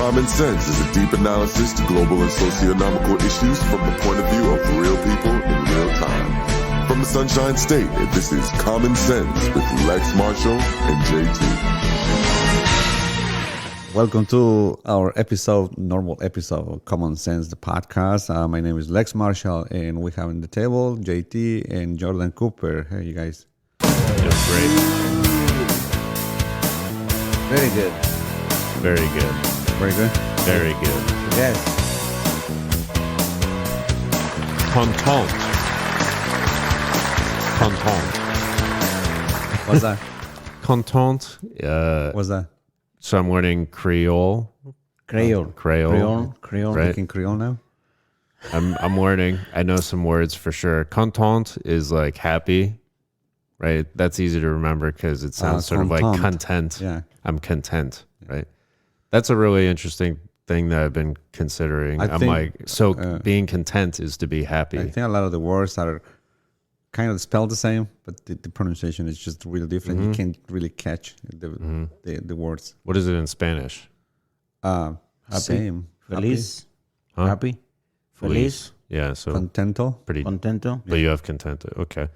Common Sense is a deep analysis to global and socio-economical issues from the point of view of real people in real time. From the Sunshine State, this is Common Sense with Lex Marshall and JT. Welcome to our normal episode of Common Sense, the podcast. My name is Lex Marshall, and we have on the table JT and Jordan Cooper. Hey, you guys. That's great. Very good. Very good. Very good? Very good. Yes. Content. What's that? Content. What's that? So I'm learning Creole. Creole. Right? Speaking Creole now? I'm learning. I know some words for sure. Content is like happy, right? That's easy to remember because it sounds sort of like content. Yeah. I'm content, right? That's a really interesting thing that I've been considering. Being content is to be happy. I think a lot of the words are kind of spelled the same, but the pronunciation is just really different. You can't really catch the words. What is it in Spanish? Same. Feliz. Huh? Happy. Feliz. Yeah, so Contento. pretty. Contento. But you have contento. Okay.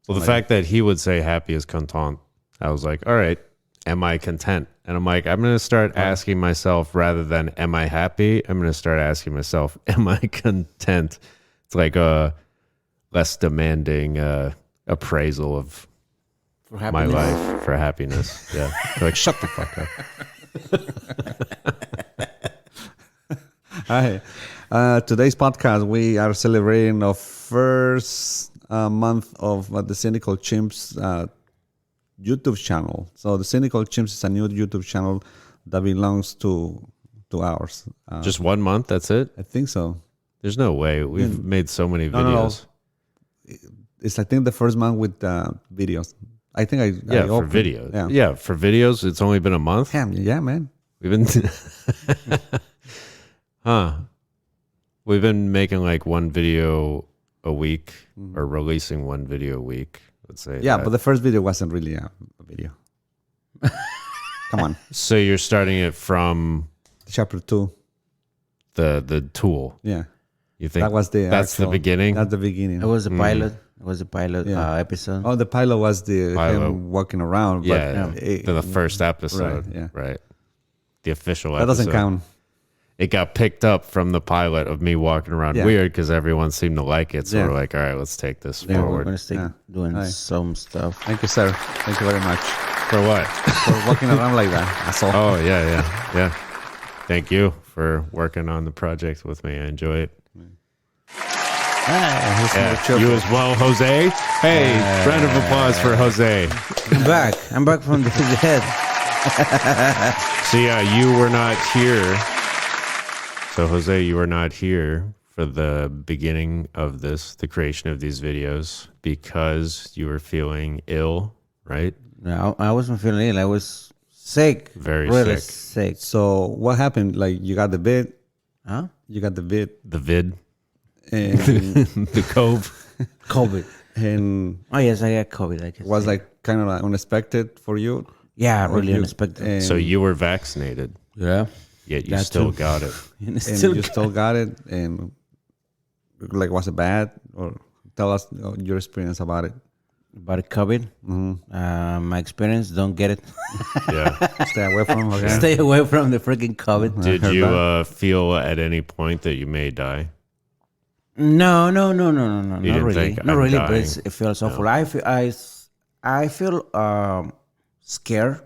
Well, the fact that he would say happy is content, I was like, all right, am I content? And I'm like, I'm going to start asking myself rather than am I happy? I'm going to start asking myself, am I content? It's like a less demanding appraisal of my life for happiness. Yeah. Like, shut the fuck up. Hi. Today's podcast, we are celebrating the first month of the Cynical Chimps YouTube channel. So the Cynical Chimps is a new YouTube channel that belongs to ours. Just 1 month? That's it? I think so. There's no way. We've made so many videos. No. It's I think the first month with videos. I think I for videos. Yeah, for videos, it's only been a month. Yeah, man. We've been, We've been making like one video a week or releasing one video a week. Let's say. Yeah, but the first video wasn't really a video. Come on. So you're starting it from Chapter 2. The tool. Yeah. You think that was the the beginning? That's the beginning. It was a pilot. It was a pilot episode. Oh, the pilot was him walking around. Yeah, the first episode. Right. The official episode. That doesn't count. It got picked up from the pilot of me walking around weird because everyone seemed to like it. So we're like, all right, let's take this We're forward. going to stay doing some stuff. Thank you, sir. Thank you very much. For what? For walking around like that. That's all. Oh, yeah. Thank you for working on the project with me. I enjoy it. You as well, Jose. Hey, round of applause for Jose. I'm back from the head. So you were not here. So Jose, you were not here for the beginning of the creation of these videos because you were feeling ill, right? No, I wasn't feeling ill. I was sick. Really sick. So what happened? Like you got the vid? Huh? You got the vid? The vid? And the COVID. And oh yes, I got COVID. I guess. Was like kind of like unexpected for you? Yeah, really unexpected. So you were vaccinated. Yeah. Yet you still got it. And you still got it. And like, was it bad? Or tell us your experience about it. About COVID? My experience, don't get it. Yeah. Stay away from it. Okay? Stay away from the freaking COVID. Did you feel at any point that you may die? No. Not really. Not really, dying. but it feels awful. I feel scared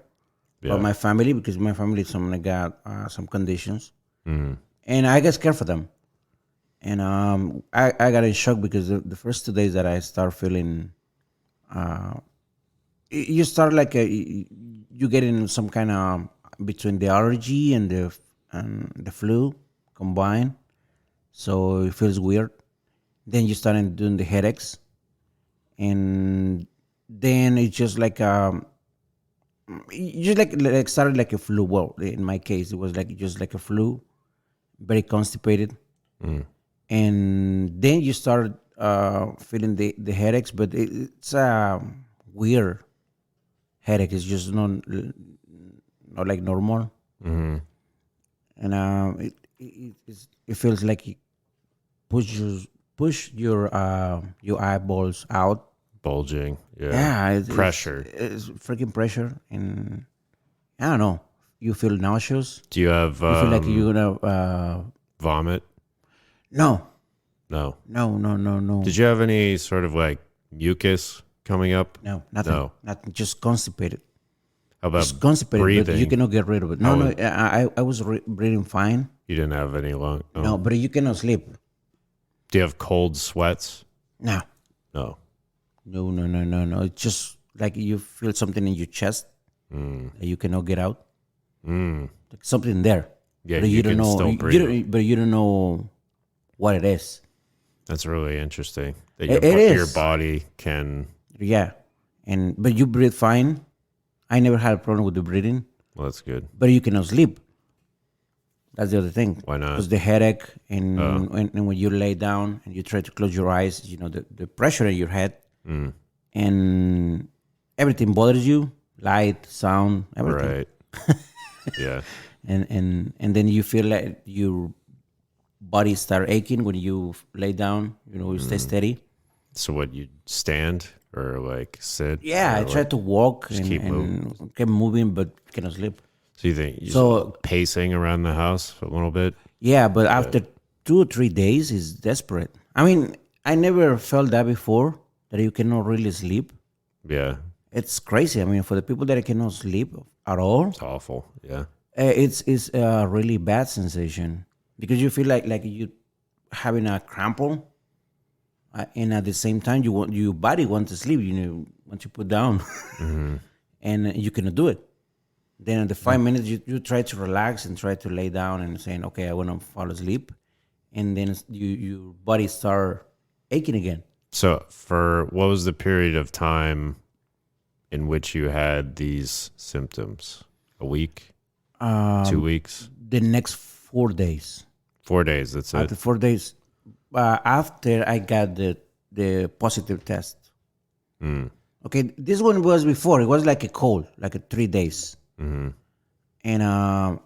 of my family because my family is someone that got some conditions. And I get scared for them. And I got in shock because the first 2 days that I start feeling, you start like you get in some kind of between the allergy and the flu combined. So it feels weird. Then you start doing the headaches. And then it's just like you like started like a flu. Well, in my case, it was just like a flu, very constipated. And then you start feeling the headaches, but it's a weird headache. It's just not like normal. and it feels like you push your eyeballs out. Bulging. Yeah. Yeah, Pressure. It's freaking pressure, and I don't know. You feel nauseous. Do you have You feel like you're gonna vomit? no, No. no. Did you have any sort of like mucus coming up? No, nothing. No. Nothing. Just constipated. How about Just constipated, breathing? but you cannot get rid of it. No, I was breathing fine. You didn't have any lung? Oh. No, but you cannot sleep. Do you have cold sweats? No, No. no. It's just like you feel something in your chest that you cannot get out. Like something there. Yeah, but you don't can know. still breathe. But you don't know what it is. That's really interesting. That It your is. body can. Yeah, but you breathe fine. I never had a problem with the breathing, Well, that's good. but you cannot sleep. That's the other thing. Why not? Because the headache and when you lay down and you try to close your eyes, the pressure in your head and everything bothers you, light, sound, everything. Right. Yeah. And then you feel like your body start aching when you lay down. You stay steady. So what, you stand or like sit? Yeah, or I try to walk and keep keep moving, but cannot sleep. So you think you're So- pacing around the house a little bit? Yeah, but after 2 or 3 days, is desperate. I mean, I never felt that before, that you cannot really sleep. Yeah. It's crazy. I mean, for the people that cannot sleep at all, It's awful. Yeah. it's a really bad sensation because you feel like you having a crample, and at the same time your body wants to sleep. Once you put down, and you cannot do it. Then at the 5 minutes, you try to relax and try to lay down and saying, okay, I want to fall asleep. And then your body start aching again. So for what was the period of time in which you had these symptoms? A week? 2 weeks? The next 4 days. 4 days, that's it. After 4 days, after I got the positive test. Okay, this one was before. It was like a cold, like a 3 days. And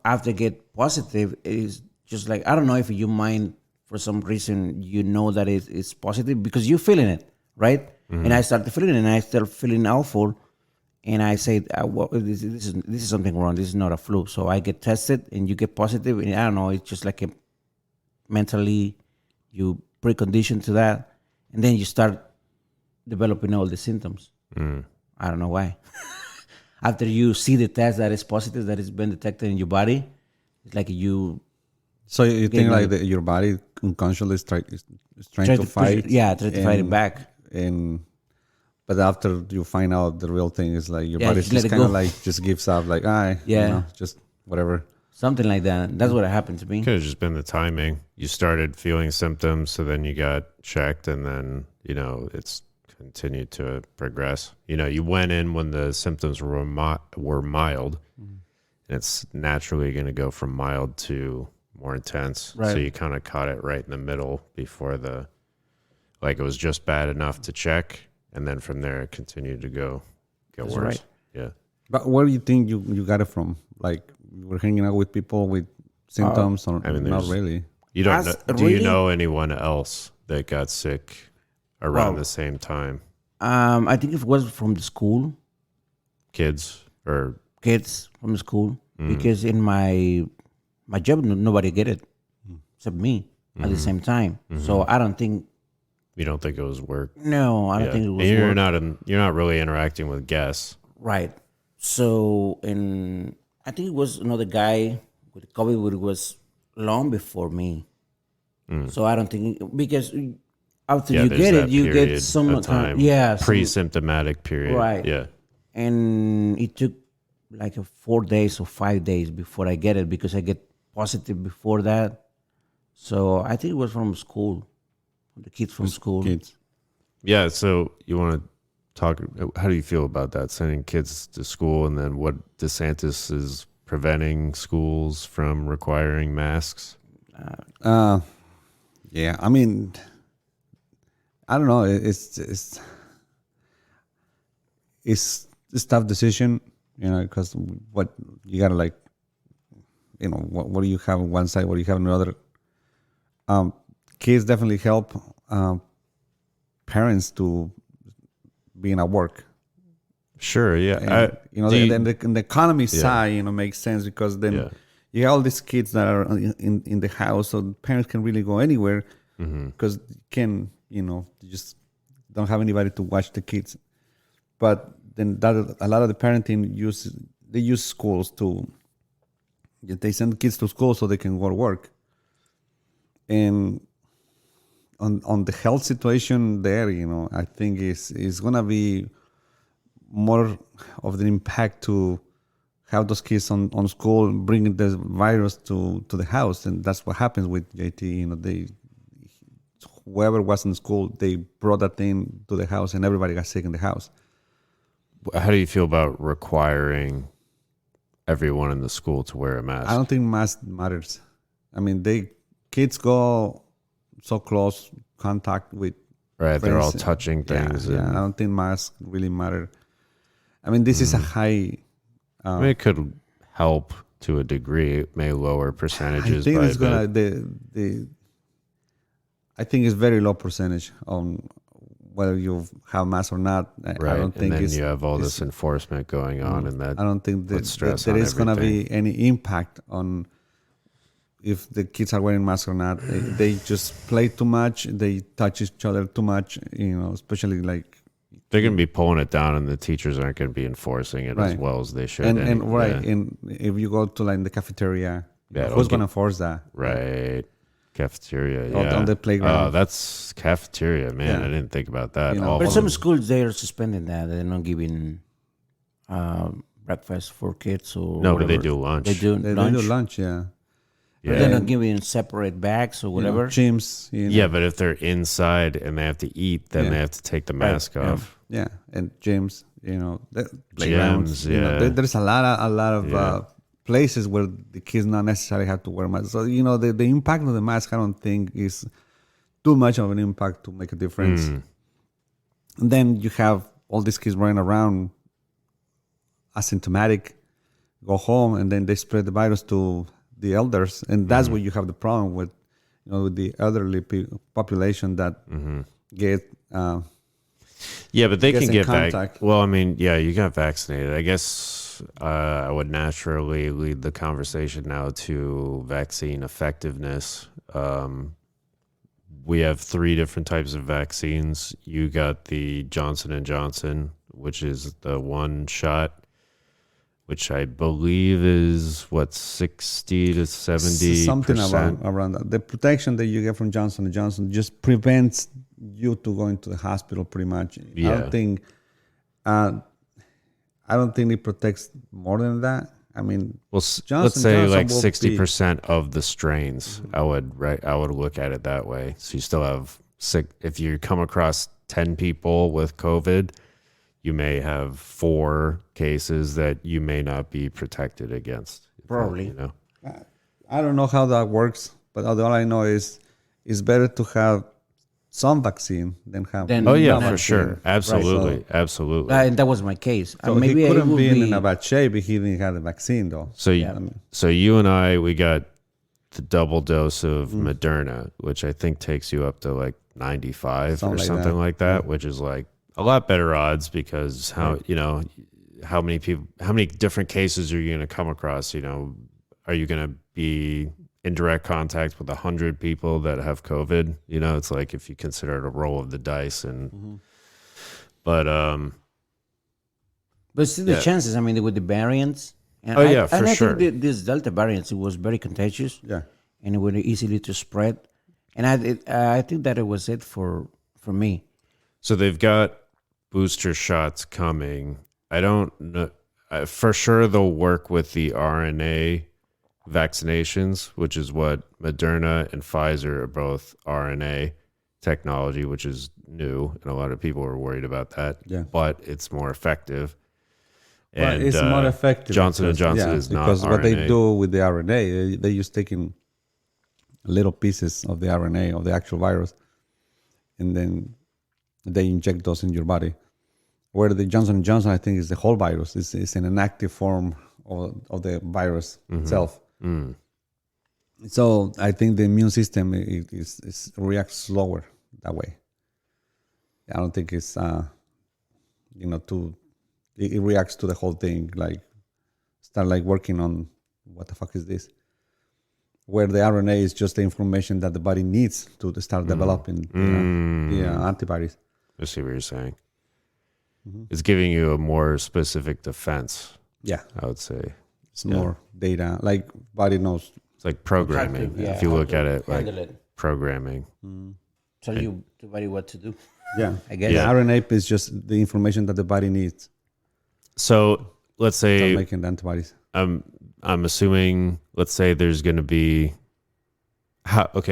after get positive, it's just like, I don't know if you mind for some reason, that it's positive because you're feeling it, right? And I started feeling it, and I started feeling awful. And I said, this is something wrong. This is not a flu. So I get tested, and you get positive, and I don't know. It's just like mentally you preconditioned to that, and then you start developing all the symptoms. I don't know why. After you see the test that is positive, that has been detected in your body, it's like you. So you think like your body unconsciously is trying to fight? Try to fight it back. But after you find out the real thing is like your Yeah, body just let just it kind of go. like just gives up, like just whatever. Something like that. That's what happened to me. Could have just been the timing. You started feeling symptoms, so then you got checked, and then, it's continued to progress. You went in when the symptoms were mild, and it's naturally going to go from mild to more intense. Right. So you kind of caught it right in the middle before it was just bad enough to check, and then from there it continued to get That's worse. right. Yeah. But where do you think you got it from? Like you were hanging out with people with symptoms, or not there's- really? You don't That's know, do you really- know anyone else that got sick around Well, the same time? I think it was from the school, Kids or kids from the school, because in my job, nobody get it except me at the same time. So I don't think. you don't think it was work? No, I don't think it was. And you're work. you're not really interacting with guests. Right. So, and I think it was another guy with COVID, but it was long before me. So I don't think, because after you there's get that it, you period get some of time. some- Pre-symptomatic period. Right. Yeah. and it took like 4 days or 5 days before I get it, because I get positive before that. So I think it was from school, the kids from school. Kids. Yeah. So you want to talk, how do you feel about that? Sending kids to school, and then what DeSantis is preventing schools from requiring masks? Yeah, I mean, I don't know. It's a tough decision, because what you gotta like. what do you have on one side, what do you have on the other. Kids definitely help parents to being at work. Sure, yeah. And, then the economy side, makes sense because then you have all these kids that are in the house, so the parents can really go anywhere because you just don't have anybody to watch the kids. But then a lot of the parenting use schools they send kids to school so they can go to work. And on the health situation there, I think is gonna be more of the impact to have those kids on school bringing the virus to the house, and that's what happens with JT. Whoever was in school, they brought that thing to the house, and everybody got sick in the house. How do you feel about requiring everyone in the school to wear a mask? I don't think mask matters. I mean, kids go so close contact with right. friends. They're all touching things. I don't think masks really matter. I mean, this is a high. It could help to a degree. It may lower percentages. I think by it's gonna I think it's very low percentage on whether you have masks or not. Right. I don't think and then you have all this enforcement going on, and that I don't think that there is going to be any impact on if the kids are wearing masks or not. They just play too much. They touch each other too much. Especially like they're going to be pulling it down, and the teachers aren't going to be enforcing it as well as they should. And if you go to like the cafeteria, who's going to enforce that? Right. Cafeteria, on the playground. Oh, that's cafeteria, man. I didn't think about that. But some schools, they're suspending that. They're not giving breakfast for kids. Or no, but they do lunch. They do lunch, yeah. But they're not giving separate bags or whatever. Gyms. Yeah, but if they're inside and they have to eat, then they have to take the mask off. Yeah, and gyms, playgrounds. There's a lot of places where the kids not necessarily have to wear masks. So, the impact of the mask, I don't think is too much of an impact to make a difference. And then you have all these kids running around asymptomatic, go home, and then they spread the virus to the elders. And that's where you have the problem with, with the elderly population that get... but they can get contact. back. Well, I mean, you got vaccinated. I guess I would naturally lead the conversation now to vaccine effectiveness. We have 3 different types of vaccines. You got the Johnson & Johnson, which is the one shot, which I believe is 60 to 70%. Something around that. The protection that you get from Johnson & Johnson just prevents you to going to the hospital pretty much. I don't think it protects more than that. I mean, let's say like 60% of the strains. I would look at it that way. So you still have if you come across 10 people with COVID, you may have 4 cases that you may not be protected against. Probably. I don't know how that works, but all I know is it's better to have some vaccine than have. For sure, absolutely, right. absolutely. And that was my case. So maybe he couldn't be in a bad shape if he didn't have the vaccine, though. So you and I, we got the double dose of Moderna, which I think takes you up to like 95 something like that, which is like a lot better odds because how many different cases are you going to come across? Are you going to be in direct contact with 100 people that have COVID? It's like if you consider it a roll of the dice, but still the chances. I mean, with the variants. And for sure. I think this Delta variant, it was very contagious. Yeah, and it was easily to spread. And I think that it was it for me. So they've got booster shots coming. I don't know for sure they'll work with the RNA vaccinations, which is what Moderna and Pfizer are both RNA technology, which is new, and a lot of people are worried about that. Yeah. But it's more effective. And it's more effective. Johnson & Johnson is not because RNA. What they do with the RNA, they just taking little pieces of the RNA of the actual virus, and then they inject those in your body. Where the Johnson & Johnson, I think, is the whole virus. It's an inactive form of the virus itself. So I think the immune system is reacts slower that way. I don't think it's it reacts to the whole thing, like start like working on what the fuck is this, where the RNA is just the information that the body needs to start developing antibodies. I see what you're saying. It's giving you a more specific defense. Yeah, I would say it's more data, like body knows. it's like programming. If you look at it like programming. Tell you the body what to do. Yeah, I guess. the RNA is just the information that the body needs So let's to say making the antibodies. I'm assuming, let's say there's going to be,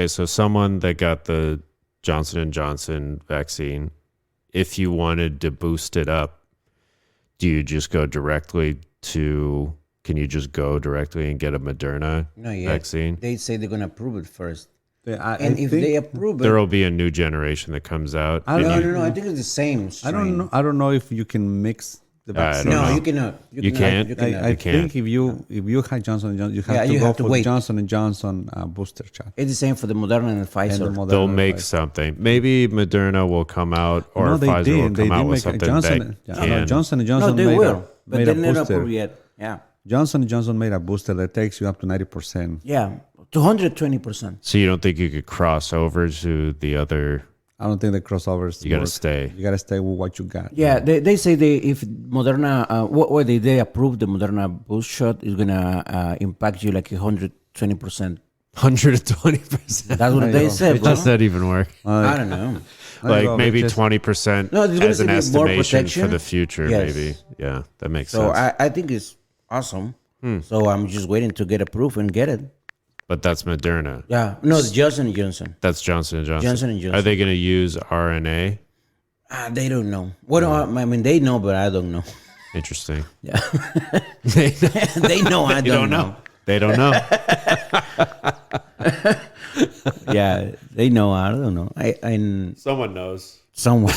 so someone that got the Johnson & Johnson vaccine, if you wanted to boost it up, do you just go directly can you just go directly and get a Moderna vaccine? They say they're going to approve it first. I If they approve it, There will be a new generation that comes out. I don't no, I think it's the same strain. I don't know if you can mix the vaccine. don't No, know. you cannot. You can't? You cannot. I can't. think if you had Johnson & Johnson, you have Yeah, to you go have to for wait. Johnson & Johnson booster shot. It's the same for the Moderna and the Pfizer. And the Moderna They'll make Pfizer. something. Maybe Moderna will come out or No, they Pfizer will did. come They out did with make something Johnson. that No, can. Johnson & no, Johnson they made will, but made they're a not booster. approved yet. Yeah, Johnson & Johnson made a booster that takes you up to 90%. yeah, 220%. So you don't think you could cross over to the other? I don't think the crossovers. You got to work. stay. You got to stay with what you got. Yeah, they say if Moderna, they approve the Moderna boost shot is gonna impact you like 120%. 120%. That's what they said, How bro. does that even work? I don't know. Like go, maybe just- 20% No, there's gonna as an be more estimation protection. for the future. Yes. Maybe. Yeah, that makes So sense. I think it's awesome. So I'm just waiting to get approved and get it. But that's Moderna. Yeah, no, it's Johnson & Johnson. That's Johnson & Johnson. Johnson & Johnson. Are they going to use RNA? They don't know. What I mean, they know, but I don't know. Interesting. Yeah, They they know. I don't know. They don't know. Yeah, they know. I don't know. I Someone knows. someone.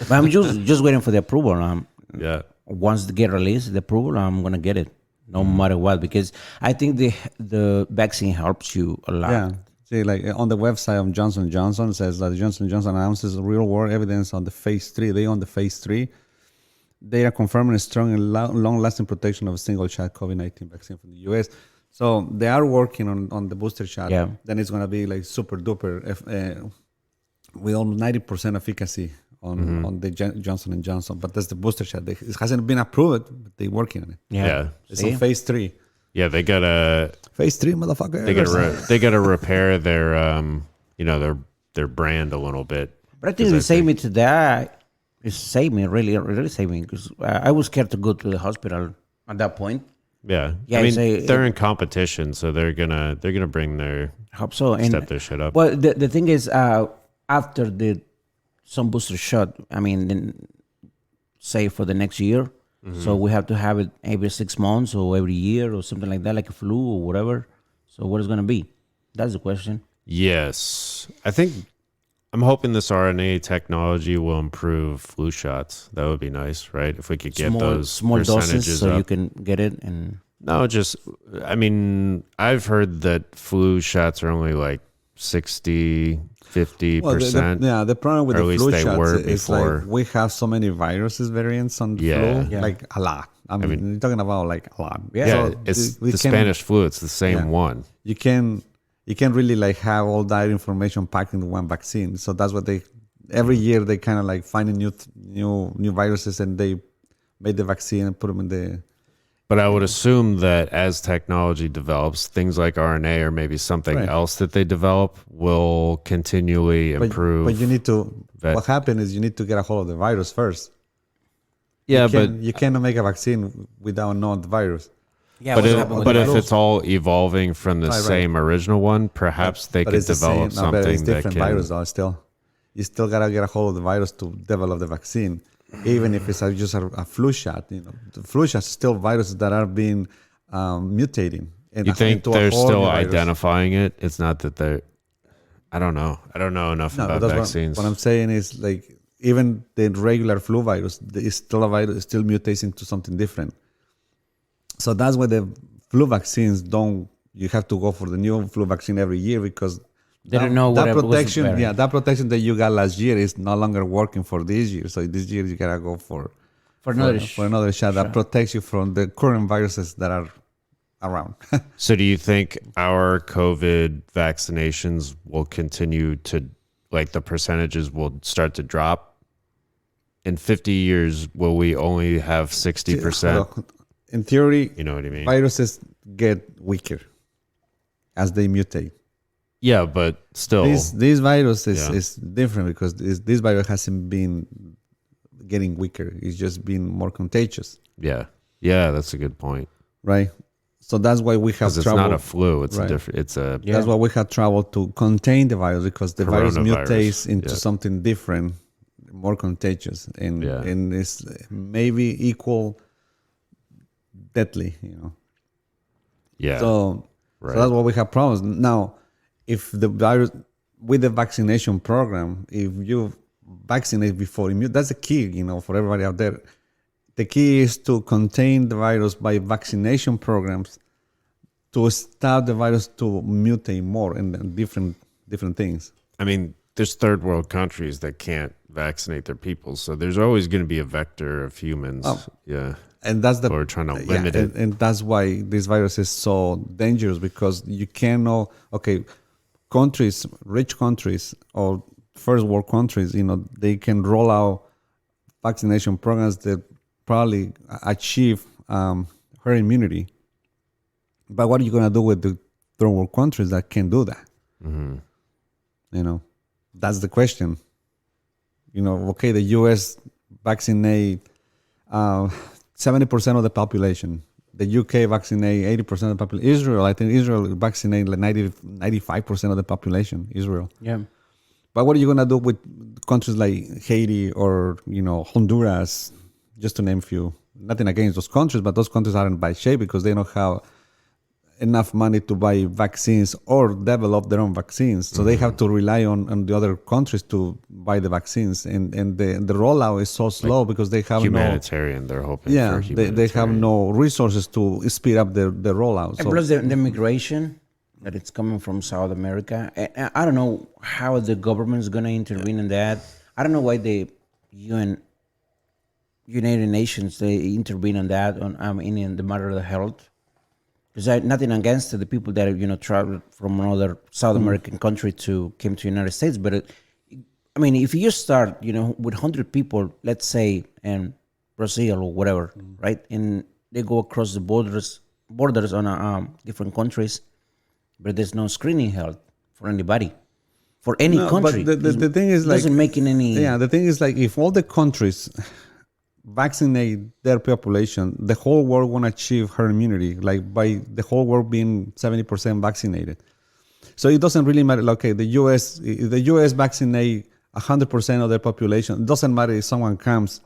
But I'm just waiting for the approval. Yeah. Once they get released, the approval, I'm gonna get it, no matter what, because I think the vaccine helps you a lot. Yeah. See, like on the website of Johnson & Johnson, it says that Johnson & Johnson announces real-world evidence on the phase 3. They on the phase 3. They are confirming a strong and long-lasting protection of a single-shot COVID-19 vaccine from the U.S. So they are working on the booster shot. Yeah. Then it's going to be like super duper with almost 90% efficacy on the Johnson & Johnson. But that's the booster shot. It hasn't been approved, but they're working on it. Yeah. It's on phase 3. Yeah, they got to Phase 3, motherfucker. they got to repair their brand a little bit. But I think it saved me to that. It saved me, really, really saved me, because I was scared to go to the hospital at that point. Yeah. Yeah, I mean, say- they're in competition, so they're going to bring I hope so. And step their shit up. well, the thing is, after some booster shot, I mean, then, say for the next year, so we have to have it every 6 months or every year or something like that, like a flu or whatever. So what is going to be? That's the question. Yes. I'm hoping this RNA technology will improve flu shots. That would be nice, right? If we could get those small percentages doses, so up. you can get it. And No, I mean, I've heard that flu shots are only like 60, 50%. The problem with Or at the least flu they shots were is before. like we have so many viruses variants on the Yeah. flu, Yeah. like a lot. I mean, you're talking about like a lot. Yeah. Yeah, So it's we the can- Spanish flu. It's the same Yeah. one. You can really like have all that information packed into one vaccine. So that's what every year they kind of like finding new viruses and they made the vaccine and put them in the. But I would assume that as technology develops, things like RNA or maybe something Right. else that they develop will continually improve. But you need to. that. What happened is you need to get a hold of the virus first. Yeah, You cannot make a vaccine without knowing the virus. yeah, but what's happening with but the if flu? it's all evolving from the Right. same original one, perhaps they could it's the develop same. No, but it's something that different can. virus though. Still, you still gotta get a hold of the virus to develop the vaccine, even if it's just a flu shot. The flu shots still viruses that are being mutating. And You think into a they're whole still new virus. identifying it? It's not that they're. I don't know. I don't know enough No, about that's vaccines. what I'm saying is like even the regular flu virus is still a virus, it still mutates into something different. So that's why the flu vaccines don't you have to go for the new flu vaccine every year because They don't know that what was protection. better. Yeah, that protection that you got last year is no longer working for this year. So this year you gotta go for another shot that protects you from the current viruses that are around. So do you think our COVID vaccinations will continue to, like the percentages will start to drop? In 50 years, will we only have 60%? In theory, You know what I mean? viruses get weaker as they mutate. Yeah, but still. This virus is different because this virus hasn't been getting weaker. It's just been more contagious. Yeah. Yeah, that's a good point. Right? So that's why we have Because it's trouble. not a flu. It's Right. a different. It's a. That's why we have trouble to contain the virus because the virus Coronavirus. mutates into Yeah. something different, more contagious, and it's maybe equal deadly. Yeah. So that's why we have problems now. If the virus with the vaccination program, if you vaccinate before immune, that's the key. For everybody out there, the key is to contain the virus by vaccination programs to stop the virus to mutate more and different things. I mean, there's third world countries that can't vaccinate their people, so there's always going to be a vector of humans. Yeah. And that's the Or trying to limit it. and that's why this virus is so dangerous because you cannot. Okay, countries, rich countries or first world countries, they can roll out vaccination programs that probably achieve herd immunity. But what are you going to do with the third world countries that can't do that? Mm-hmm. That's the question. Okay, the U.S. vaccinate 70% of the population. The UK vaccinate 80% of the population. Israel, I think Israel vaccinate like 95% of the population. Israel. Yeah. But what are you gonna do with countries like Haiti or Honduras, just to name a few? Nothing against those countries, but those countries are in bad shape because they don't have enough money to buy vaccines or develop their own vaccines. So they have to rely on the other countries to buy the vaccines. And the rollout is so slow because they have humanitarian. They're hoping for they humanitarian. have no resources to speed up the rollout. And plus the migration that it's coming from South America. I don't know how the government is going to intervene in that. I don't know why the United Nations, they intervene on that in the matter of the health. Because nothing against the people that traveled from another South American country came to United States, but if you start with 100 people, let's say in Brazil or whatever, right, and they go across the borders on different countries, but there's no screening held for anybody, for any country. But the thing is, like, doesn't make any. Yeah, the thing is, like, if all the countries vaccinate their population, the whole world won't achieve herd immunity, like by the whole world being 70% vaccinated. So it doesn't really matter. Okay, if the US vaccinate 100% of their population, it doesn't matter if someone comes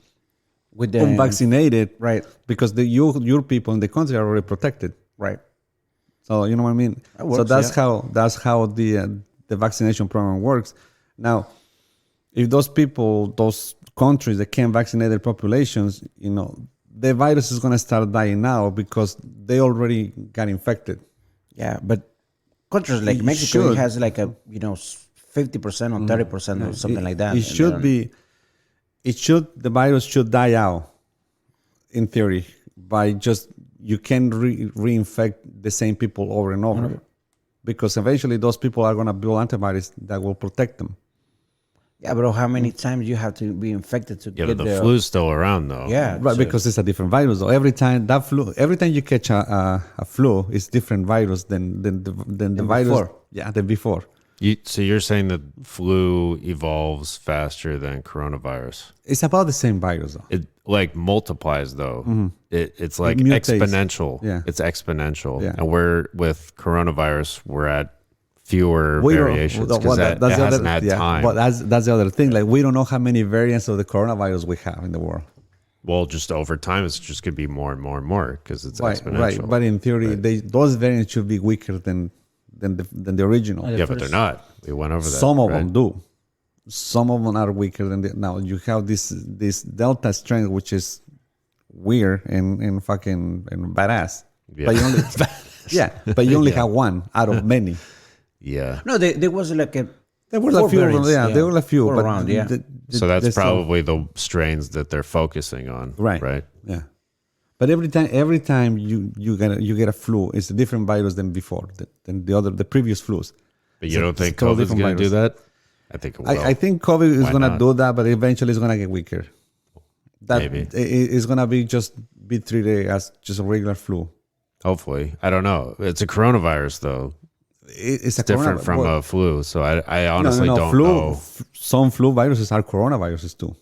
With the unvaccinated, right, because your people in the country are already protected. right. So you know what I mean. Works, so that's how the vaccination program works. Now, if those countries that can't vaccinate their populations, the virus is going to start dying now because they already got infected. Yeah, but countries like Mexico has like a 50% or 30% or something like that. The virus should die out in theory by just you can reinfect the same people over and over because eventually those people are going to build antibodies that will protect them. Yeah, but how many times you have to be infected to get but the flu's still around though. Yeah, right, because it's a different virus. So every time you catch a flu, it's different virus than the virus. Before. Yeah, than before. So you're saying that flu evolves faster than coronavirus? It's about the same virus though. It like multiplies though. Mm-hmm. It's like mutates. exponential. Yeah. It's exponential. Yeah. And with coronavirus, we're at fewer variations because it hasn't had time. But that's the other thing. Like, we don't know how many variants of the coronavirus we have in the world. Well, just over time, it's just going to be more and more and more because it's exponential. Right, but in theory, those variants should be weaker than the original. Yeah, but they're not. We went over that. Some of them do. Some of them are weaker than now. You have this Delta strain, which is weird and fucking badass. Yeah. But Yeah, but you only have one out of many. Yeah. No, there was like a. There were a four few. variants, Yeah, there were a few. Four But around, yeah. So that's there's still- probably the strains that they're focusing on. right. Right. Yeah. But every time you get a flu, it's a different virus than before, than the previous flus. But you don't think it's a totally COVID's going to do different that? I think it will. I think COVID is Why going to not? do that, but eventually it's going to get weaker. Maybe. It's going to be treated as just a regular flu. Hopefully. I don't know. It's a coronavirus, though. It's a Different from a flu. So I honestly don't know. Some flu viruses are coronaviruses too.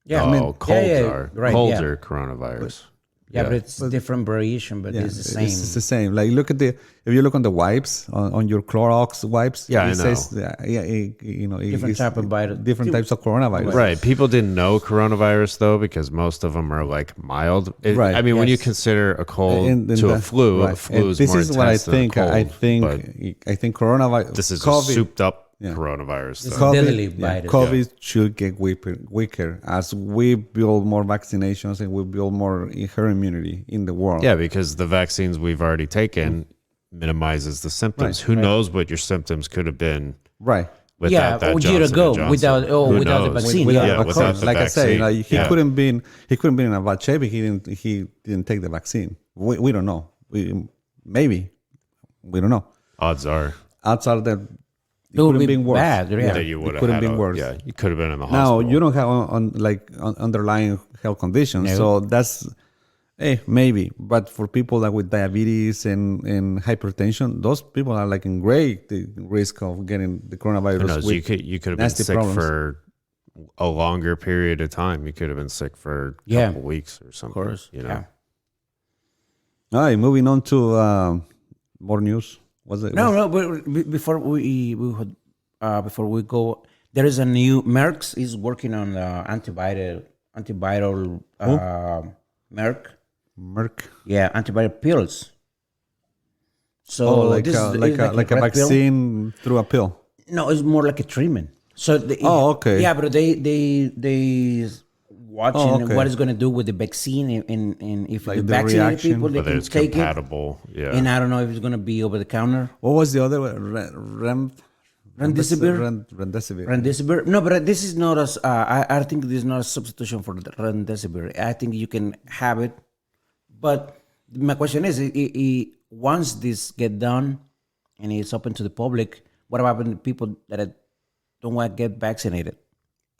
Yeah, Colds yeah, are. right, Colds yeah. are coronavirus. Yeah, but it's different variation, but it's the same. It's the same. Like if you look on the wipes on your Clorox wipes, Yeah, it I know. says Different type of virus. different types of coronavirus. Right. People didn't know coronavirus, though, because most of them are like mild. Right. I mean, when you Yes. consider a cold And to a flu, right. a flu And is this more is what I intense than a think. cold, but I think coronavirus. this is a COVID, souped up Yeah. coronavirus. It's Though. deadly virus. COVID should get weaker as we build more vaccinations and we build more herd immunity in the world. Yeah, because the vaccines we've already taken minimizes the symptoms. Right, Who knows what your symptoms could have been Right. without Yeah, that a year Johnson ago, & Johnson. without Who the knows? vaccine. Without Yeah, the without vaccine. the Like I say, vaccine. he Yeah. couldn't be in a bad shape if he didn't take the vaccine. We don't know. Maybe we don't know. Odds are Odds are that it It would couldn't be been worse. bad, yeah. that you would it have couldn't had been worse. Yeah, you could have been in the Now hospital. you don't have underlying health conditions, No. so that's maybe. But for people like with diabetes and hypertension, those people are like in great risk of getting the coronavirus. Who knows? with You could have been nasty sick problems. for a longer period of time. You could have been sick for a Yeah. couple weeks or something. Of course. You know. Yeah. All right, moving on to more news. Was it? No, but before we go, there is a new Merck's is working on antiviral Merck. Merck. Yeah, antiviral pills. So Like this a is like a red pill. vaccine through a pill. No, it's more like a treatment. So okay. Yeah, but they watching okay. what it's going to do with the vaccine and if Like the the vaccinated reaction. people they Whether can it's take it. compatible. Yeah. And I don't know if it's going to be over the counter. What was the other one? Remdesivir? Remdesivir. Remdesivir. No, but this is not as. I think this is not a substitution for the remdesivir. I think you can have it, but my question is, once this get done and it's open to the public, what about the people that don't want to get vaccinated?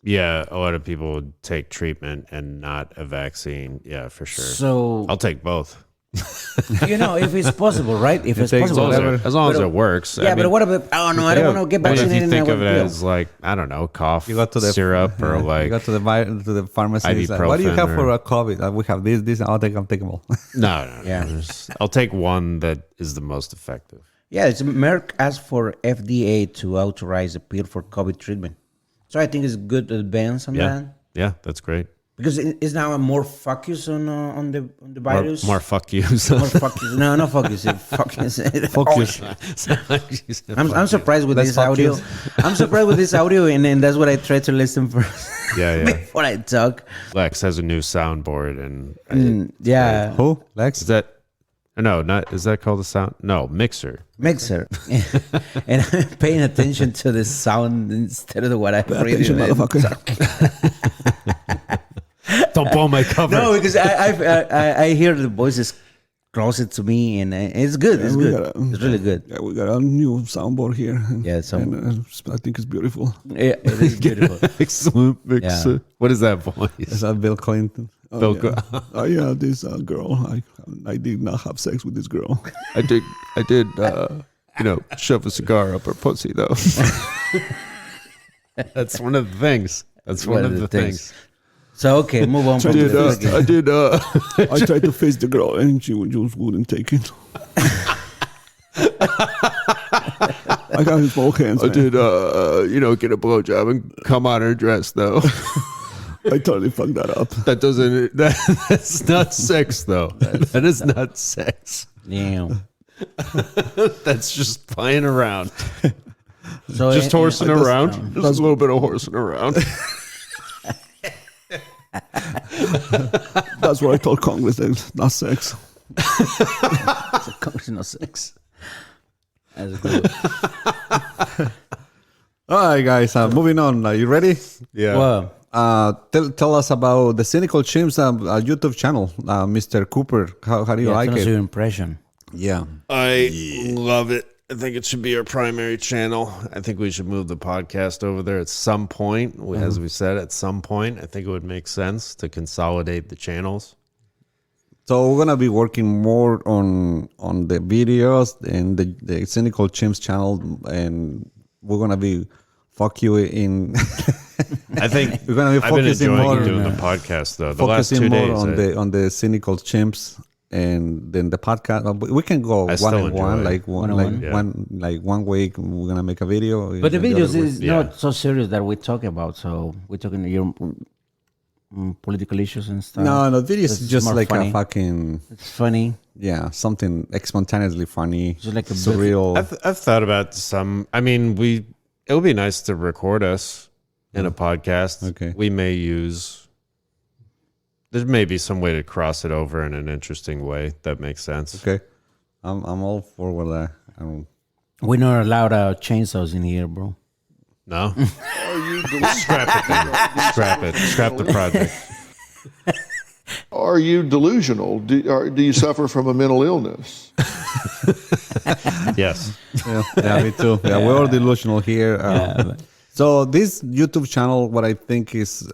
Yeah, a lot of people would take treatment and not a vaccine. Yeah, for sure. So I'll take both. if it's possible, right? If it's takes possible, whatever. As long as it works. Yeah, but what about? Oh no, I don't want to get But if vaccinated. you think and of I it want as like, I don't know, cough You got to the syrup or you like, got to the pharmacy. It's like, what do you Ibuprofen have for or- a COVID? We have this. I'll take them all. no. Yeah. I'll take one that is the most effective. Yeah, it's Merck asked for FDA to authorize a pill for COVID treatment. So I think it's good advance on Yeah. that Yeah, that's great. because it's now a more focus on the virus. More fuck you. More focus. No, not focus. Focus. Focus. I'm surprised with Let's this audio. focus. I'm surprised with this audio, and that's what I try to listen first Yeah. before I talk. Lex has a new soundboard and Yeah, Who? Lex? is that no, not is that called a sound? No, mixer. mixer, and I'm paying attention to the sound instead of what I'm reading. Don't blow my cover. No, because I hear the voices closer to me, and it's good. It's good. It's really good. Yeah, we got a new soundboard here. Yeah, so I think it's beautiful. yeah, it is beautiful. Excellent mixer. Yeah. What is that voice? Is that Bill Clinton? Bill Yeah, this girl. I did not have sex with this girl. I did shove a cigar up her pussy though. That's one of the things. That's one of the things. So okay, move on. From this again. I tried to face the girl and she just wouldn't take it. I got his both hands. I man. did get a blowjob and come on her dress though. I totally fucked that up. That's not sex though. That is not sex. Damn. That's just playing around. So Just horsing around. Just a little bit of horsing around. That's what I told Congress. That not sex. It's a combination of sex. That's good. All right, guys. Moving on. Are you ready? Yeah. Well, Tell us about the Cynical Chimps YouTube channel, Mr. Cooper. How do you like tell us it? your impression. Yeah. I love it. I think it should be our primary channel. I think we should move the podcast over there at some point. As we said, at some point, I think it would make sense to consolidate the channels. So we're gonna be working more on the videos and the Cynical Chimps channel, and we're gonna be fuck you in. I think We're gonna be I've been focusing enjoying more doing the podcast though. The last 2 focusing days, more on the Cynical Chimps, and then the podcast. We can go I still one and enjoy one, it. like one week. We're gonna make a video. But the and other videos week- is not so serious that we talk about. So we're talking your political issues and stuff. no videos It's is just more like funny. a fucking It's funny. something spontaneously funny, Just like a surreal. I've thought about some. I mean, it would be nice to record us in a podcast. Okay. We may use. There may be some way to cross it over in an interesting way that makes sense. Okay, I'm all for that. We're not allowed chainsaws in here, bro. No, scrap it. Then. Scrap it. Scrap the project. Are you delusional? Do you suffer from a mental illness? Yes. Yeah, me too. Yeah, we're all delusional here. So this YouTube channel, what I think is,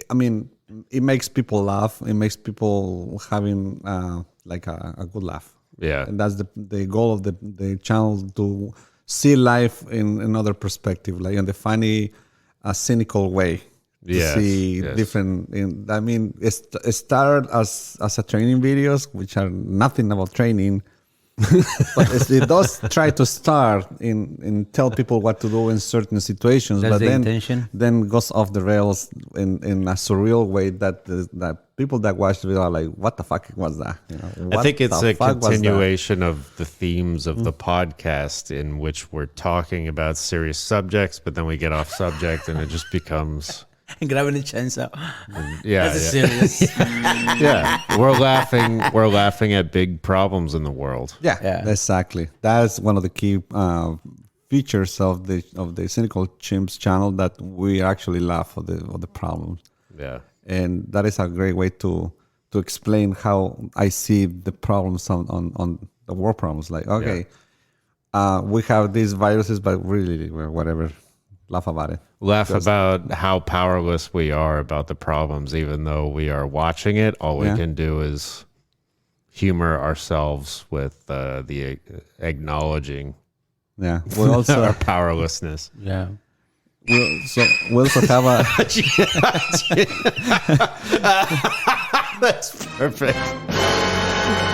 I mean, it makes people laugh. It makes people having like a good laugh. Yeah. And that's the goal of the channel, to see life in another perspective, like in the funny, cynical way. To Yes, see yes. different. I mean, it started as a training videos, which are nothing about training. But it does try to start in tell people what to do in certain situations. That's but the then intention? then goes off the rails in a surreal way that people that watch the video are like, what the fuck was that? You know, I what think it's the a fuck was that? continuation of the themes of the podcast in which we're talking about serious subjects, but then we get off subject and it just becomes Grabbing a chainsaw. yeah, That's yeah. serious. Yeah. We're laughing at big problems in the world. Yeah, exactly. That's one of the key features of the Cynical Chimps channel, that we actually laugh at the problems. Yeah. And that is a great way to explain how I see the problems on the war problems. Like, okay, we have these viruses, but really, whatever, laugh about it. Laugh about how powerless we are about the problems, even though we are watching it. All we can do is humor ourselves with the acknowledging Yeah, we also our powerlessness. Yeah. we also have a That's perfect.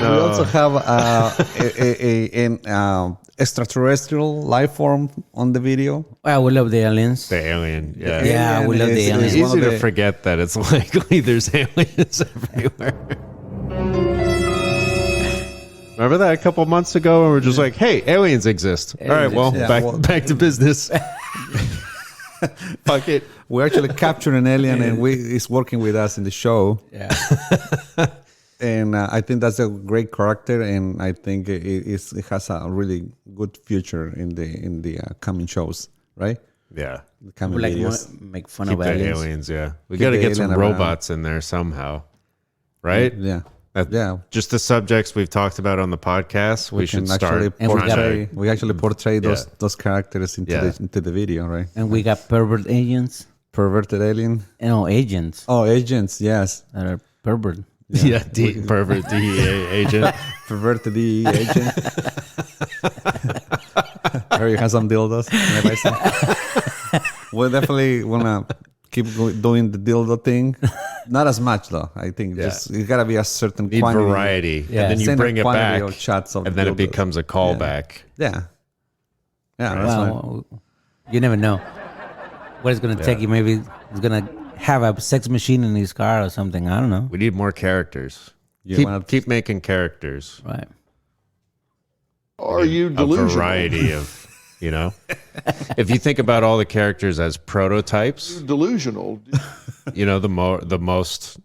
we also have an extraterrestrial life form on the video. Well, we love the aliens. The alien. Yeah. Yeah, we love the It's It's aliens. one easy of to the- forget that it's likely there's aliens everywhere. Remember that a couple months ago when we were just like, hey, aliens exist. All right, well, exist. back to business. Fuck it. We actually captured an alien, and he's working with us in the show. Yeah. And I think that's a great character, and I think it has a really good future in the coming shows, right? Yeah. The coming We like videos. make fun Keep of the aliens. aliens, yeah. We Keep got to the get some alien around. robots in there somehow. Right? Yeah. That- Yeah. Just the subjects we've talked about on the podcast. We should can start. And we trying to- we actually portray those Yeah. those characters into the video, right? And we got pervert agents. Perverted alien. No, agents Oh, agents, yes. that are pervert. Yeah, pervert DEA agent. Perverted DE agent. Or you have some dildos. Maybe some. We definitely wanna keep doing the dildo thing. Not as much though. I think just it gotta be a certain Need quantity. variety. Yeah. And then you Same bring it quantity back. of shots of And then it dildos. becomes a callback. Yeah. Yeah, that's fine. Well, you never know what it's gonna take you. Maybe he's gonna have a sex machine in his car or something. I don't know. We need more characters. You Keep, wanna- keep making characters. Right. Are you A delusional? variety of, you know? If you think about all the characters as prototypes, Delusional. you know, the most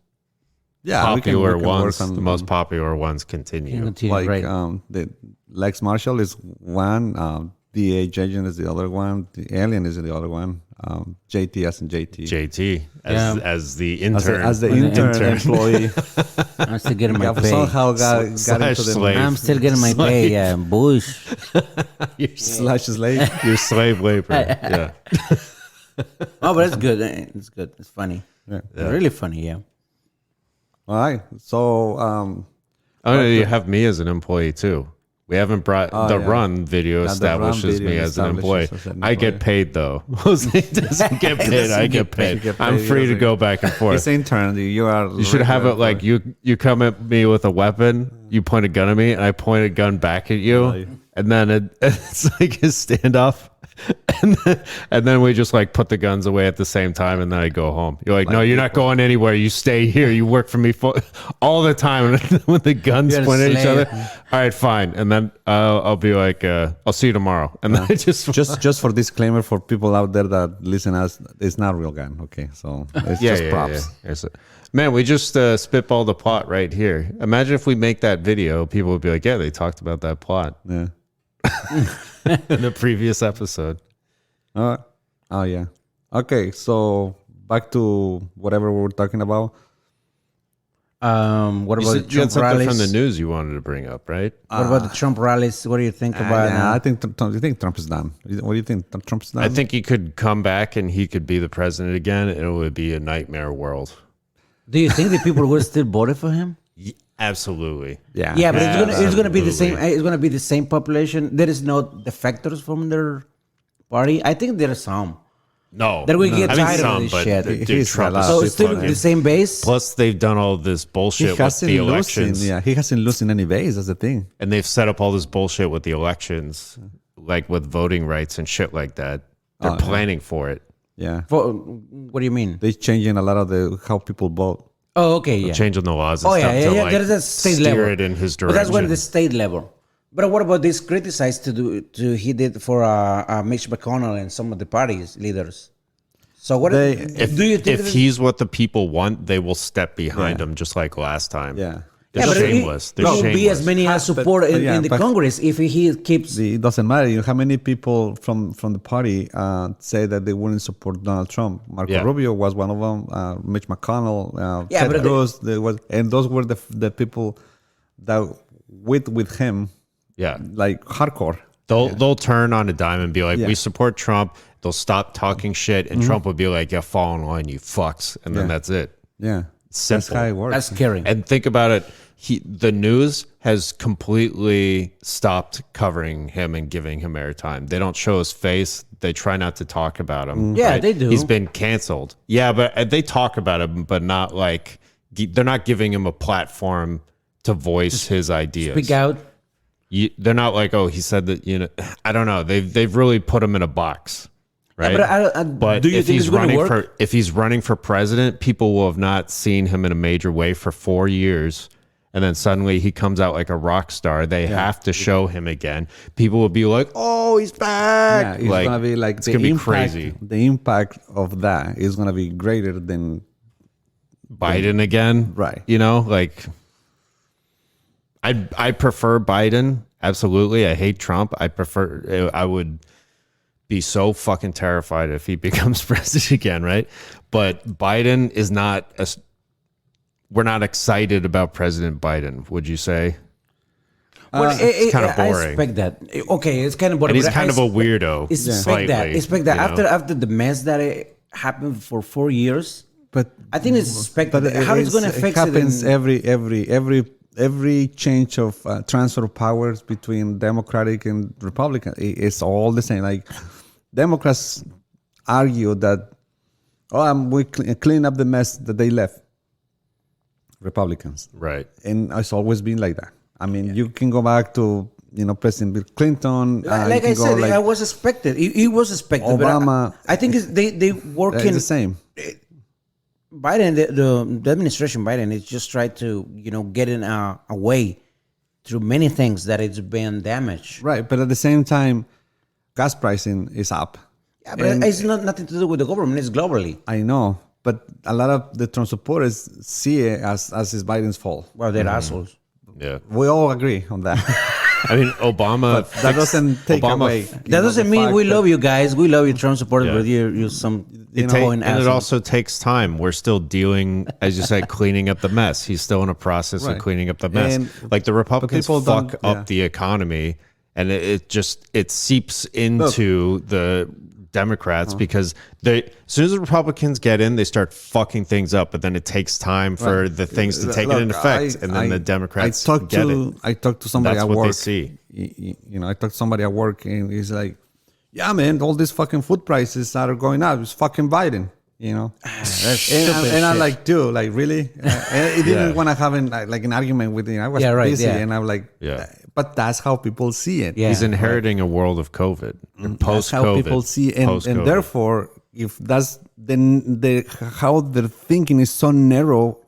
Yeah, we can popular work ones, on- the most popular ones continue. Continue, like right. the Lex Marshall is one, DH agent is the other one, the alien is the other one, JT as in JT. JT Yeah. as the As the, intern. as the intern employee, I'm still getting my yeah, pay. somehow got Slash into the slave. I'm still getting my pay. Yeah, bush. You're slash slave. You're slave labor. Yeah. Oh, but it's good. It's good. It's funny. Yeah. Really funny. Yeah. All right, so Oh, you have me as an employee too. We haven't brought the yeah. run video Yeah, the run establishes video me as an employee. establishes as an I get employee. paid though. Jose doesn't get paid. I get paid. You get I'm paid, free to Jose. go back and forth. it's intern. You are. You should have it like you come at me with a weapon, you point a gun at me, and I point a gun back at you, and then it's like a standoff, and then we just like put the guns away at the same time, and then I go home. You're like, no, you're not going anywhere. You stay here. You work for me all the time. When the guns You're a point at each slave. other, all right, fine, and then I'll be like, I'll see you tomorrow, and then I just for disclaimer for people out there that listen us, it's not real gun. Okay, so it's just props. There's man, we just spitballed the plot right here. Imagine if we make that video, people would be like, yeah, they talked about that plot Yeah. in the previous episode. Oh yeah. Okay, so back to whatever we were talking about. What You about the said you had Trump something rallies? from the news you wanted to bring up, right? What about the Trump rallies? What do you think about? Yeah, I think you think Trump is done. What do you think? Trump is done. I think he could come back and he could be the president again, and it would be a nightmare world. Do you think the people would still vote for him? Absolutely. Yeah. Yeah, but it's gonna be the same. Absolutely. It's gonna be the same population. There is no defectors from their party. I think there are some. No. That we get I mean, tired of some, this but shit. dude, He's Trump allowed. is So too it's still fucking- the same base. Plus, they've done all this He bullshit with hasn't the losing. elections. Yeah, he hasn't losing any base. That's the thing. And they've set up all this bullshit with the elections, like with voting rights and shit like that. They're planning for it. Yeah, What do you mean? they're changing a lot of the how people vote. Oh, okay, yeah. Changing the laws and Oh stuff yeah, to yeah. like There's a state steer level. it in his But direction. that's when the state level. But what about this criticized he did for Mitch McConnell and some of the parties leaders? So what They- do you think? If he's what the people want, they will step behind him just like last time. Yeah. They're but shameless. They're There will shameless. be as many as support in the but- Congress if he keeps. It doesn't matter. How many people from the party say that they wouldn't support Donald Trump? Marco Yeah. Rubio was one of them. Mitch McConnell, Yeah, Ted but Cruz. And those were the people that with him, Yeah. like hardcore. They'll turn on a dime and be like, Yeah. we support Trump. They'll stop talking shit, and Trump will be like, yeah, fall in line, you fucks. And then Yeah. that's it. Yeah, Simple. that's how it works. That's scary. And think about it. The news has completely stopped covering him and giving him airtime. They don't show his face. They try not to talk about him. Yeah, they do. He's been canceled. Yeah, but they talk about him, but not like they're not giving him a platform to voice his ideas. Speak out. They're not like, oh, he said that. I don't know. They've really put him in a box, right? But do you if think he's it's going to running work? if he's running for president, people will have not seen him in a major way for 4 years, and then suddenly he comes out like a rock star. They have to show him again. People will be like, "Oh, he's back!" Yeah, it's gonna be like it's the gonna be impact, crazy. The impact of that is gonna be greater than Biden again, Right. Like I prefer Biden. Absolutely, I hate Trump. I would be so fucking terrified if he becomes president again, right? But Biden is not we're not excited about President Biden, would you say? Well, it's kinda I boring. expect that. Okay, it's kind of boring. And he's but I kind of a weirdo. Expect that. slightly, Expect that. you know? After the mess that it happened for 4 years, but I think it's expected. How it's going to fix it happens it? every change of transfer of powers between Democratic and Republican. It's all the same. Like Democrats argue that we clean up the mess that they left. Republicans, Right. and it's always been like that. I mean, you can go back to President Bill Clinton. Like I said, I was expected. It was expected. Obama. But I think they working. It's the same. Biden, the administration Biden is just trying to get in a way through many things that it's been damaged. Right, but at the same time, gas pricing is up. Yeah, but it's not nothing to do with the government. It's globally. I know, but a lot of the Trump supporters see it as is Biden's fault. Well, they're assholes. Yeah. We all agree on that. I mean, Obama. That doesn't take away. That doesn't mean we love you guys. We love you, Trump supporters, Yeah. but you're some and it also takes time. We're still dealing, as you said, cleaning up the mess. He's still in a process of Right. cleaning up the mess. And- like the Republicans people fuck don't- up yeah. the economy, and it seeps into the Democrats because as soon as the Republicans get in, they start fucking things up. But then it takes time for the things to take it into effect, and then the Democrats get it. I talked to somebody That's at what work. they see. I talked to somebody at work, and he's like, "Yeah, man, all these fucking food prices are going up. It's fucking Biden." And I'm like, dude, like really? He didn't want to have an argument with me. I was busy, and I'm like, but that's how people see it. Yeah. He's inheriting a world of COVID, That's post-COVID. how people see it. And therefore, if that's how their thinking is so narrow,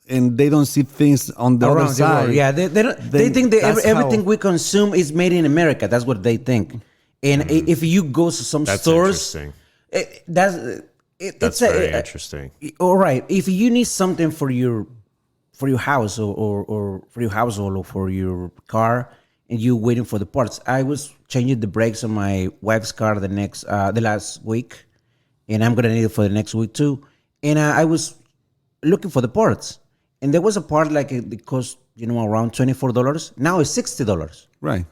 and they don't see things on the around other the side. world. Yeah, they think that that's everything how- we consume is made in America. That's what they think. And if you go to some That's stores, interesting. that's That's very interesting. All right, if you need something for your house or for your household or for your car, and you're waiting for the parts. I was changing the brakes on my wife's car the last week, and I'm gonna need it for the next week too. And I was looking for the parts, and there was a part like it cost around $24. Now it's $60, Right.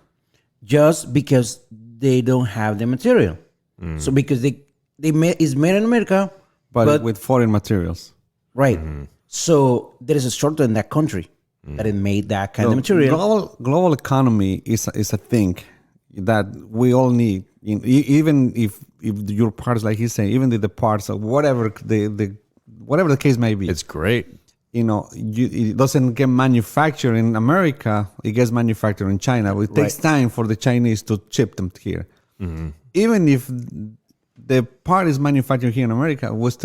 just because they don't have the material. So because it's made in America, But with foreign materials. right. So there is a shortage in that country that it made that kind of material. Global economy is a thing that we all need. Even if your parts, like he's saying, even the parts of whatever the case may be, It's great. it doesn't get manufactured in America. It gets manufactured in China. It takes time for the Chinese to ship them here. Even if the part is manufactured here in America, we need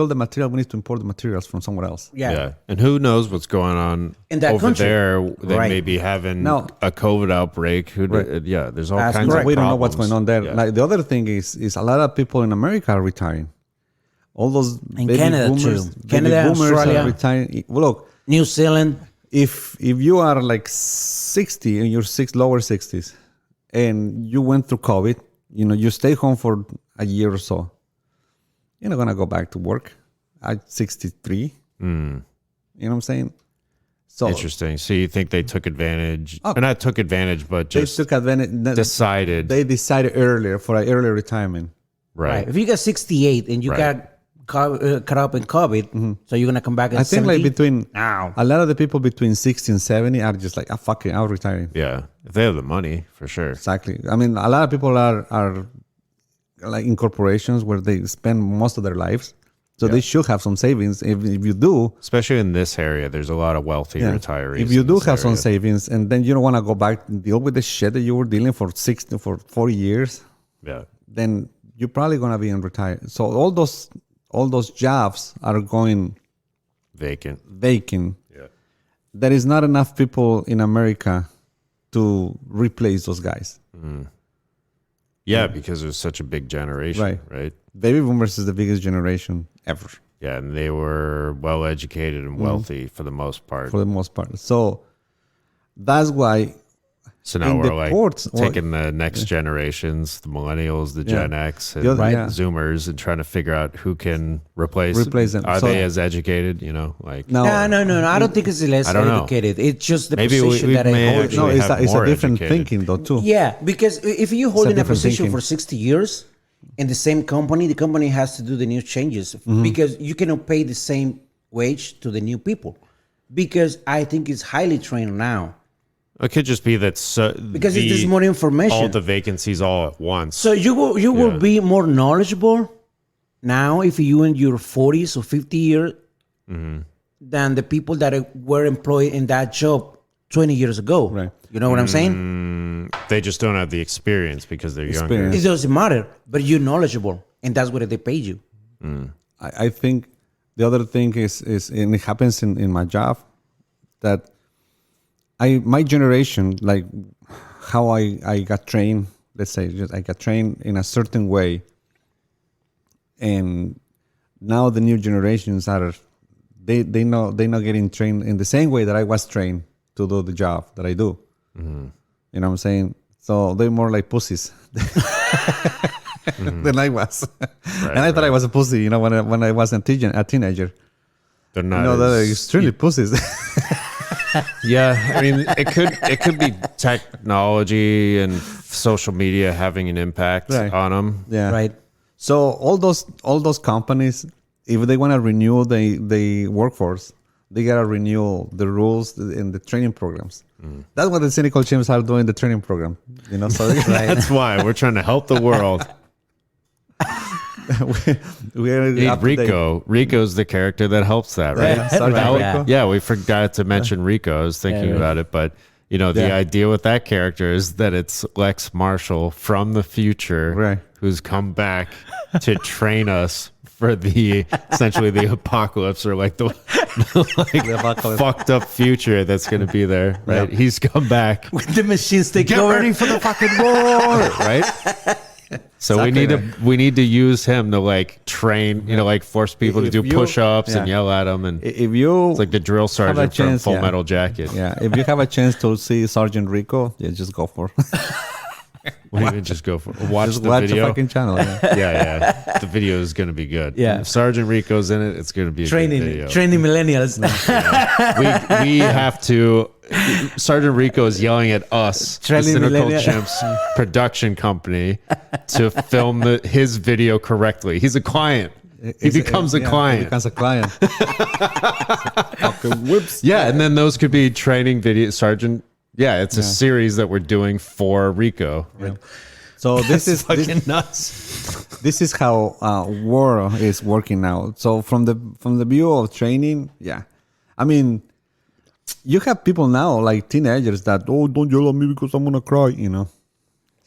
to import the materials from somewhere else. Yeah. And who knows what's going on In that over country. there? They Right. may be having No. a COVID outbreak. Yeah, there's all That's kinds correct. of We don't know what's problems. going on there. Yeah. Like the other thing is a lot of people in America are retiring. All those In baby Canada, boomers, too. Canada, baby boomers Australia. are retiring. Well, look, New Zealand. if you are like 60 in your lower 60s and you went through COVID, you stay home for a year or so, you're not gonna go back to work at 63. You know what I'm saying? So Interesting. So you think they took advantage? Or not took advantage, but they just took advantage. decided. They decided earlier for an early retirement. right. If you got 68 and you Right. got caught up in COVID, so you're gonna come back at I think 70? like between Now. a lot of the people between 60 and 70 are just like, fuck it, I'm retiring. Yeah. If they have the money, for sure. Exactly. I mean, a lot of people are like in corporations where they spend most of their lives. So they should have some savings. If you do, Especially in this area, there's a lot of wealthy yeah, retirees. if you in do this have some area. savings and then you don't want to go back and deal with the shit that you were dealing for 40 years, Yeah. then you're probably going to be in retire. So all those jobs are going Vacant. vacant. Yeah. There is not enough people in America to replace those guys. Yeah, because there's such a big generation, right? Baby boomers is the biggest generation ever, Yeah, and they were well educated and wealthy for the most part. for the most part. So that's why So now in we're the like ports- taking the next generations, the millennials, the Gen X, and The other- yeah. Zoomers, and trying to figure out who can replace them. Are So- they as educated? Like now No. I don't think it's less I don't know. educated. It's just the Maybe position we that I may hold. actually no, it's have a more different educated. thinking though too. Yeah, because if you hold in a different position thinking. for 60 years in the same company, the company has to do the new changes because you cannot pay the same wage to the new people. Because I think it's highly trained now. it could just be that Because it is more information. all the vacancies all at once. So you will Yeah. be more knowledgeable now if you in your 40s or 50 years than the people that were employed in that job 20 years ago. Right. You know what I'm saying? They just don't have the experience because they're younger. Experience. It doesn't matter, but you're knowledgeable, and that's what they paid you. I think the other thing is and it happens in my job that my generation, like how I got trained, let's say I got trained in a certain way, and now the new generations they're not getting trained in the same way that I was trained to do the job that I do. You know what I'm saying? So they're more like pussies than I was. And I thought I was a pussy, you know, when I was a teenager. They're not. You know, they're extremely pussies. Yeah, I mean, it could be technology and social media having an impact on them. Yeah. Right. So all those companies, if they want to renew the workforce, they gotta renew the rules in the training programs. That's what the cynical chimps are doing, the training program. You know, so That's why we're trying to help the world. we're Need up to date. Rico. Rico's the character that helps that, right? Yeah, Sergeant That- Rico. yeah, we forgot to mention Rico. I was thinking about it, but you know, the idea with that character is that it's Lex Marshall from the future, Right. who's come back to train us for the essentially the apocalypse, or like the apocalypse. fucked up future that's going to be there, right? He's come back. With the machines take Get over. ready for the fucking war, right? So we need to use him to like train, you know, like force people to If do you- push-ups and yeah. yell at them, and If you it's like the drill sergeant from chance, Full yeah. Metal Jacket. yeah, if you have a chance to see Sergeant Rico, yeah, just go for it. We even just go for watch Just the watch video. the fucking channel. Yeah. Yeah. The video is going to be good. Yeah. If Sergeant Rico's in it, it's going to be a good video. Training millennials. we have to. Sergeant Rico is yelling at us, the Training Cynical millennial. Chimps production company, to film his video correctly. He's a client. He becomes a He client. becomes a client. Fucking whips. Yeah, and then those could be training videos. Sergeant. Yeah, it's a series that we're doing for Rico. So this is Fucking nuts. this is how war is working now. So from the view of training, yeah, I mean, you have people now like teenagers that don't yell at me because I'm gonna cry. You know,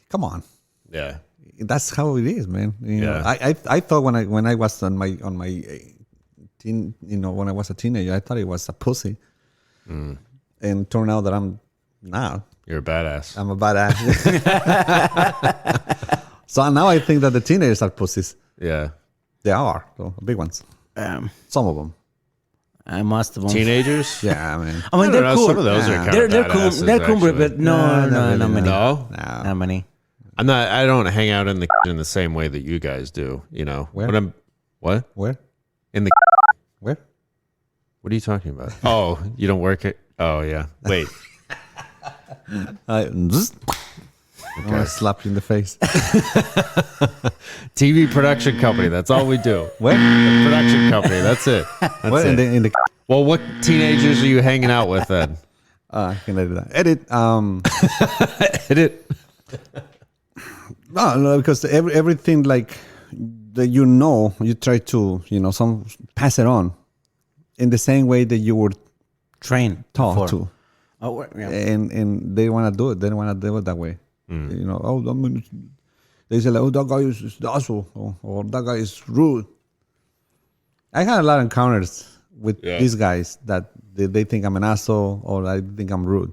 come on, Yeah. that's how it is, man. You know, Yeah. I thought when I was on my teen, you know, when I was a teenager, I thought it was a pussy, and turned out that I'm not. You're a badass. I'm a badass. So now I think that the teenagers are pussies. Yeah. They are, so big ones. Some of them. I must have. Teenagers? Yeah, I mean. I mean, I they're don't know, cool. some of those are kind They're of cool. badasses, They're cool, actually. but not many. No? Not many. I don't hang out in the same way that you guys do, you know. Where? When I'm what? Where? In the Where? What are you talking about? Oh, you don't work at Oh yeah. Wait. I'm gonna slap you in the face. TV production company, that's all we do. Where? The production company, that's it. That's What? it. In the Well, what teenagers are you hanging out with then? I can edit that. Edit. Edit. No, because everything like that, you try to, pass it on in the same way that you were Train. taught before. to. Oh, yeah. And they want to do it. They don't want to do it that way. They say like, oh, that guy is the asshole, or that guy is rude. I had a lot of encounters with these guys that they think I'm an asshole or I think I'm rude.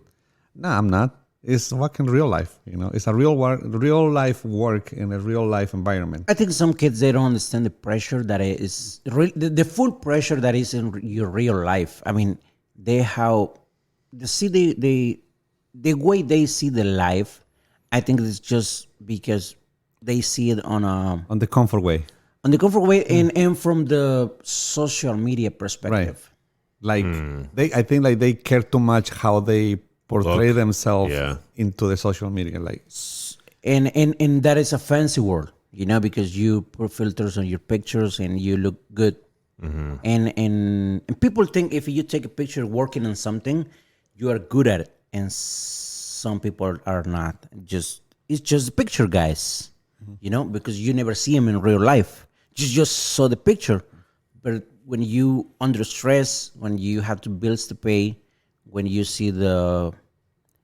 No, I'm not. It's fucking real life. It's a real life work in a real life environment. I think some kids, they don't understand the pressure that is the full pressure that is in your real life. I mean, the way they see the life, I think it's just because they see it on the comfort way. On the comfort way and from the social media perspective. Like I think like they care too much how they portray themselves into the social media. Like, and that is a fancy word, because you put filters on your pictures and you look good. Mm-hmm. And people think if you take a picture working on something, you are good at it. And some people are not. It's just a picture, guys. Because you never see them in real life. You just saw the picture. But when you under stress, when you have to bills to pay, when you see the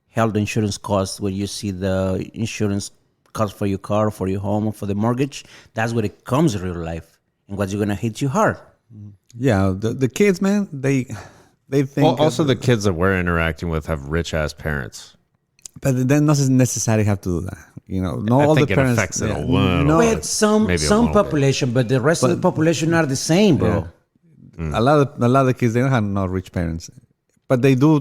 health insurance costs, when you see the insurance cost for your car, for your home, or for the mortgage, that's when it comes in real life. And what's going to hit you hard. Yeah, the kids, man, they think... Well, also the kids that we're interacting with have rich-ass parents. But then not necessarily have to do that. You know, not I all think the it parents. affects it a yeah, little no, bit. But some Maybe a little bit. population, but the rest of the population are the same, bro. a lot of kids, they don't have not rich parents, but they do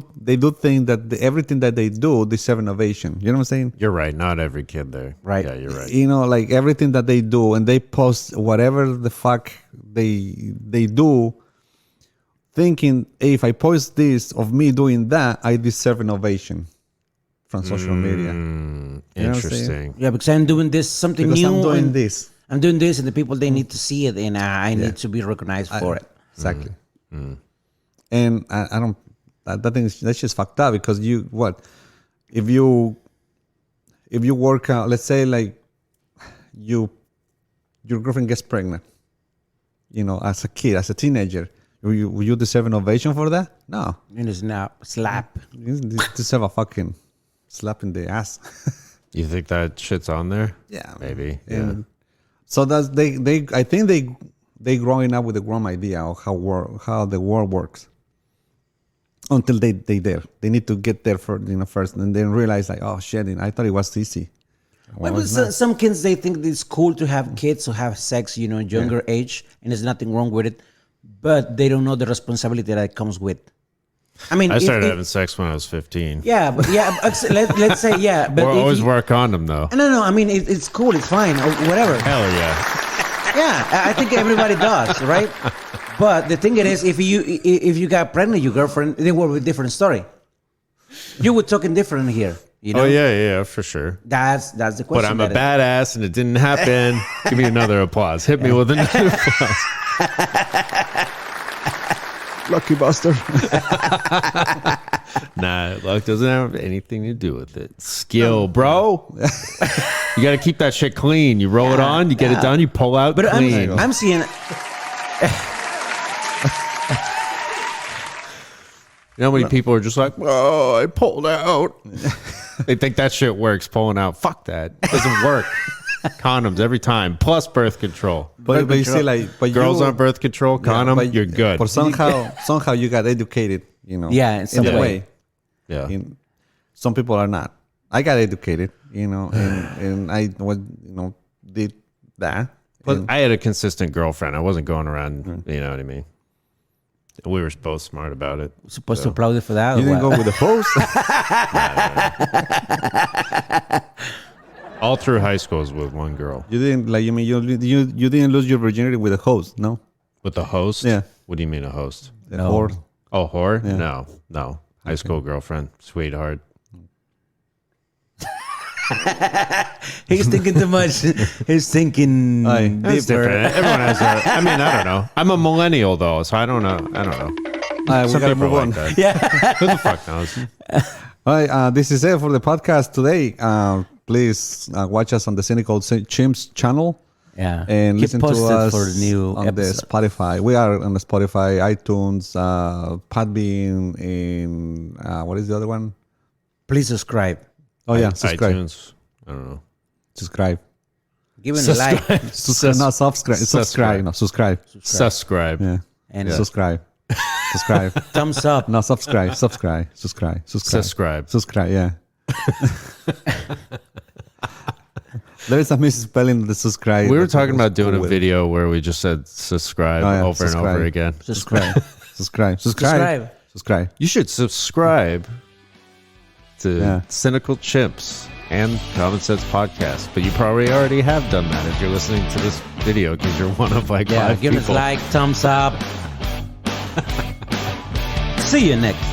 think that everything that they do deserve innovation. You know what I'm saying? You're right. Not every kid there. Right. Yeah, you're right. You know, like everything that they do, and they post whatever the fuck they do, thinking, hey, if I post this of me doing that, I deserve innovation from social media. You know what I'm saying? Interesting. Yeah, because I'm doing this something Because new. I'm doing and this. I'm doing this, and the people they need to see it, and I need to be recognized for it. Exactly. And I don't. That thing is, that's just fucked up because if you work out, let's say like your girlfriend gets pregnant, you know, as a kid, as a teenager, will you deserve an ovation for that? No, And it's now slap. you deserve a fucking slap in the ass. You think that shit's on there? Yeah, Maybe. Yeah. And so that's they. I think they growing up with the wrong idea of how the world works. Until they there, they need to get there first, and then realize like, oh shit, I thought it was easy. But some kids, they think it's cool to have kids or have sex, younger age, and there's nothing wrong with it. But they don't know the responsibility that comes with. I mean, I started having sex when I was 15. Yeah, but let's say yeah, but Or if always you- wear a condom though. No. I mean, it's cool. It's fine. Or whatever. Hell yeah. Yeah, I think everybody does, right? But the thing is, if you got pregnant, your girlfriend, they were a different story. You were talking different here. You know? Oh yeah, for sure. That's the question. But I'm a badass and it didn't happen. Give me another applause. Hit me with another applause. Lucky Buster. Nah, luck doesn't have anything to do with it. Skill, bro. You got to keep that shit clean. You roll it on, you get it done, you pull out But clean. I'm seeing. You know how many people are just like, oh, I pulled out. They think that shit works, pulling out. Fuck that. It doesn't work. Condoms every time, plus birth control. but you see, like, but Girls you, on birth control, condom, but- you're good. But somehow you got educated, you know. Yeah, in some a way. Yeah. Some people are not. I got educated, you know, and I was, did that. But I had a consistent girlfriend. I wasn't going around, you know what I mean? We were both smart about it. Supposed to applaud it for that. You or didn't what? go with the host. All through high school was with one girl. You didn't like. You mean you didn't lose your virginity with a host? No. With the host? Yeah. What do you mean a host? The No. whore? Oh, whore? No. High school girlfriend. Sweetheart. He's thinking too much. He's thinking It's different. Everyone has their, I mean, I don't know. I'm a millennial though, so I don't know. We Some gotta people move are on. like that. Yeah. Who the fuck knows? All right, this is it for the podcast today. Please watch us on the Cynical Chimps channel. Yeah. And Keep listen to posted us for the new on episode. the Spotify. We are on the Spotify, iTunes, Podbean, and what is the other one? Please subscribe. Oh yeah, subscribe. iTunes. I don't know. Subscribe. Give it a like. No, subscribe. Subscribe. No, subscribe. Subscribe. Yeah. And Subscribe. Subscribe. thumbs up. No, subscribe. Subscribe. Yeah. There is a misspelling of the subscribe. We were talking about doing a video where we just said subscribe Oh, yeah, over and subscribe. over again. Subscribe. Subscribe. You should subscribe to Yeah. Cynical Chimps and Common Sense Podcast. But you probably already have done that if you're listening to this video because you're one of like Yeah. five Give us people. like, thumbs up. See you next.